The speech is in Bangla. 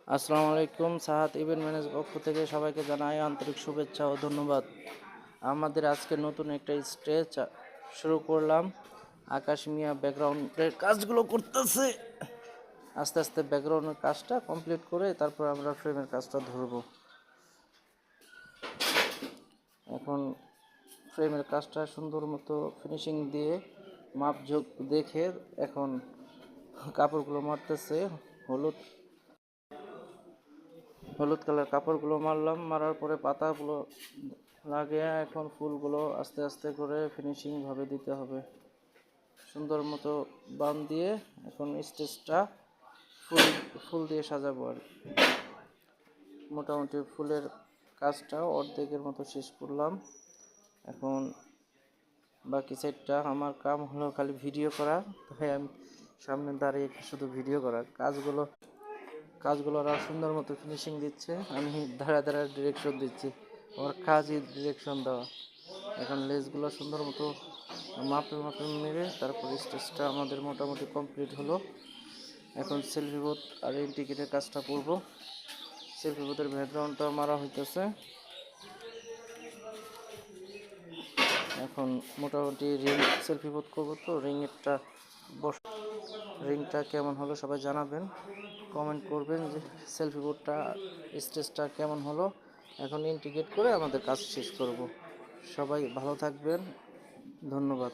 আসসালামু আলাইকুম। সাহাত ইভেন্ট ম্যানেজ পক্ষ থেকে সবাইকে জানাই আন্তরিক শুভেচ্ছা ও ধন্যবাদ। আমাদের আজকে নতুন একটা স্টেজ শুরু করলাম। আকাশ মিয়া ব্যাকগ্রাউন্ডের কাজগুলো করতেছে। আস্তে আস্তে ব্যাকগ্রাউন্ডের কাজটা কমপ্লিট করে তারপর আমরা ফ্রেমের কাজটা ধরবো। এখন ফ্রেমের কাজটা সুন্দর মতো ফিনিশিং দিয়ে মাপঝোঁক দেখে এখন কাপড়গুলো মারতেছে। হলুদ হলুদ কালার কাপড়গুলো মারলাম, মারার পরে পাতাগুলো লাগিয়ে এখন ফুলগুলো আস্তে আস্তে করে ফিনিশিং ভাবে দিতে হবে। সুন্দর মতো বান দিয়ে এখন স্টেজটা ফুল ফুল দিয়ে সাজাবো। আর মোটামুটি ফুলের কাজটা অর্ধেকের মতো শেষ করলাম। এখন বাকি সাইডটা আমার কাম হলো খালি ভিডিও করা, তাই আমি সামনে দাঁড়িয়ে শুধু ভিডিও করা। কাজগুলো আর সুন্দর মতো ফিনিশিং দিচ্ছে, আমি দাঁড়া ডিরেকশন দিচ্ছি। আমার কাজই ডিরেকশন দেওয়া। এখন লেসগুলো সুন্দর মতো মাপে মাপে মেরে তারপর স্টেজটা আমাদের মোটামুটি কমপ্লিট হলো। এখন সেলফি বুথ আর ইন্টিগ্রেটের কাজটা করব। সেলফি বুথের ব্যাকগ্রাউন্ডটা মারা হইতেছে। এখন মোটামুটি রিং সেলফি বুথ করবো, তো রিংটা কেমন হলো সবাই জানাবেন, কমেন্ট করবেন যে সেলফি বুথটা স্টেজটা কেমন হলো। এখন ইন্টিগ্রেট করে আমাদের কাজ শেষ করব। সবাই ভালো থাকবেন, ধন্যবাদ।